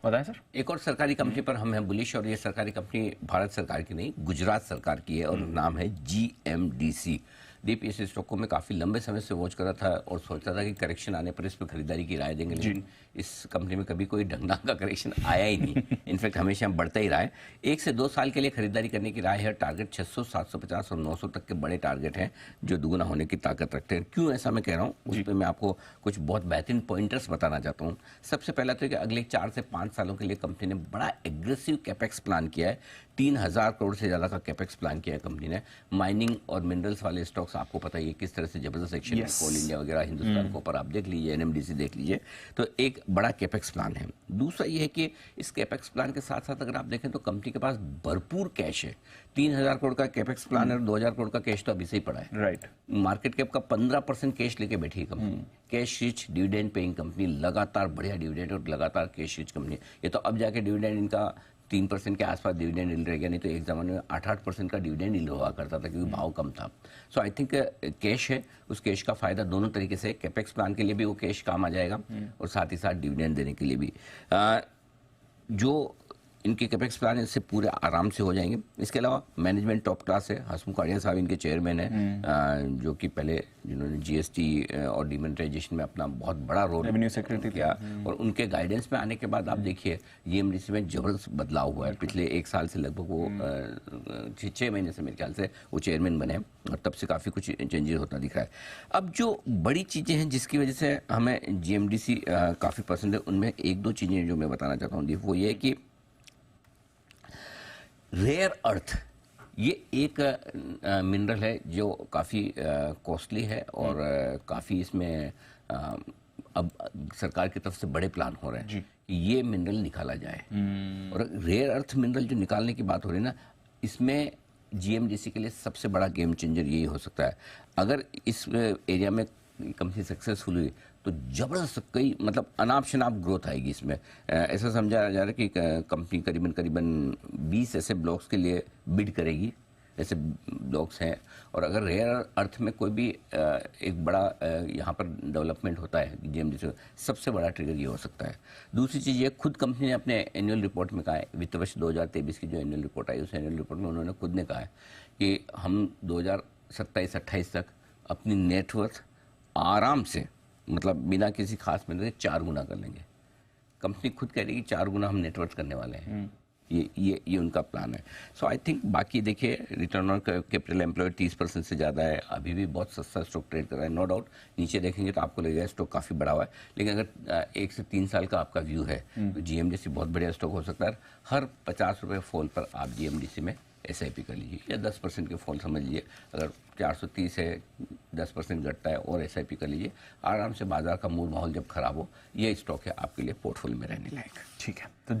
बताएं सर। एक और सरकारी कंपनी पर हम हैं बुलिश, और ये सरकारी कंपनी भारत सरकार की नहीं, गुजरात सरकार की है, और नाम है जीएमडीसी। दीप इस स्टॉक को मैं काफ़ी लंबे समय से वॉच कर रहा था और सोचता था कि करेक्शन आने पर इस पर खरीदारी की राय देंगे, लेकिन इस कंपनी में कभी कोई ढंग का करेक्शन आया ही नहीं। इनफैक्ट हमेशा बढ़ता ही रहा है। 1 से 2 साल के लिए खरीदारी करने की राय है। टारगेट 600, 750 और 900 तक के बड़े टारगेट हैं जो दुगुना होने की ताकत रखते हैं। क्यों ऐसा मैं कह रहा हूँ, उस पर मैं आपको कुछ बहुत बेहतरीन पॉइंटर्स बताना चाहता हूँ। सबसे पहला तो कि अगले 4 से 5 सालों के लिए कंपनी ने बड़ा एग्रेसिव कैपेक्स प्लान किया है। 3000 करोड़ से ज़्यादा का कैपेक्स प्लान किया है कंपनी ने। माइनिंग और मिनरल्स वाले स्टॉक्स आपको पता ही है किस तरह से जबरदस्त एक्शन है। कोल इंडिया वगैरह हिंदुस्तान के ऊपर आप देख लीजिए, एनएमडीसी देख लीजिए, तो एक बड़ा कैपेक्स प्लान है। दूसरा ये है कि इस कैपेक्स प्लान के साथ साथ अगर आप देखें तो कंपनी के पास भरपूर कैश है। 3000 करोड़ का कैपेक्स प्लान है और 2000 करोड़ का कैश तो अभी से ही पड़ा है। राइट। मार्केट कैप का 15% कैश लेके बैठी है company. Cash rich dividend paying company, लगातार बढ़िया डिविडेंड और लगातार कैश रिच कंपनी। ये तो अब जाके डिविडेंड इनका 3% के आसपास डिविडेंड यील्ड रह गया, नहीं तो एक ज़माने में 8-8% का डिविडेंड यील्ड हुआ करता था क्योंकि भाव कम था। सो आई थिंक कैश है, उस कैश का फायदा दोनों तरीके से, कैपेक्स प्लान के लिए भी वो कैश काम आ जाएगा और साथ ही साथ डिविडेंड देने के लिए भी। जो इनके कैपेक्स प्लान इससे पूरे आराम से हो जाएंगे। इसके अलावा मैनेजमेंट टॉप क्लास है। हसमुख आर्या साहब इनके चेयरमैन हैं, जो कि पहले जिन्होंने जीएसटी और डिमोनेटाइजेशन में अपना बहुत बड़ा रोल रेवेन्यू सेक्रेटरी किया, और उनके गाइडेंस में आने के बाद आप देखिए जीएमडीसी में जबरदस्त बदलाव हुआ है। पिछले 1 साल से लगभग वो 6 महीने से मेरे ख्याल से वो चेयरमैन बने हैं और तब से काफ़ी कुछ चेंजेस होता दिख रहा है। अब जो बड़ी चीज़ें हैं जिसकी वजह से हमें जीएमडीसी काफ़ी पसंद है, उनमें 1-2 चीज़ें जो मैं बताना चाहता हूँ, वो ये है कि रेयर अर्थ ये एक मिनरल है जो काफ़ी कॉस्टली है और काफ़ी इसमें अब सरकार की तरफ से बड़े प्लान हो रहे हैं कि ये मिनरल निकाला जाए। और रेयर अर्थ मिनरल जो निकालने की बात हो रही है ना, इसमें जीएमडीसी के लिए सबसे बड़ा गेम चेंजर यही हो सकता है। अगर इस एरिया में कंपनी सक्सेसफुल हुई तो जबरदस्त कई मतलब अनाप शनाप ग्रोथ आएगी इसमें। ऐसा समझा जा रहा है कि कंपनी करीबन 20 ऐसे ब्लॉक्स के लिए बिड करेगी, ऐसे ब्लॉक्स हैं। और अगर रेयर अर्थ में कोई भी एक बड़ा यहाँ पर डेवलपमेंट होता है जीएमडीसी, सबसे बड़ा ट्रिगर ये हो सकता है। दूसरी चीज़ ये, खुद कंपनी ने अपने एनुअल रिपोर्ट में कहा है, वित्त वर्ष 2023 की जो एनुअल रिपोर्ट आई उस एनुअल रिपोर्ट में उन्होंने खुद ने कहा है कि हम 2027-28 तक अपनी नेटवर्थ आराम से, मतलब बिना किसी खास मेहनत के 4 गुना कर लेंगे। कंपनी खुद कह रही है कि 4 गुना हम नेटवर्थ करने वाले हैं। ये उनका प्लान है। सो आई थिंक बाकी देखिए, रिटर्न ऑन कैपिटल एम्प्लॉयड 30% से ज़्यादा है। अभी भी बहुत सस्ता स्टॉक ट्रेड कर रहा है, नो डाउट। नीचे देखेंगे तो आपको लगेगा स्टॉक काफ़ी बड़ा हुआ है, लेकिन अगर 1 से 3 साल का आपका व्यू है तो जीएमडीसी बहुत बढ़िया स्टॉक हो सकता है। हर 50 रुपये फॉल पर आप जीएमडीसी में एसआईपी कर लीजिए, या 10% के फॉल समझ लीजिए। अगर 430 है, 10% घटता है और एसआईपी कर लीजिए आराम से। बाजार का मूड माहौल जब खराब हो, ये स्टॉक है आपके लिए पोर्टफोलियो में रहने लायक। ठीक है। तो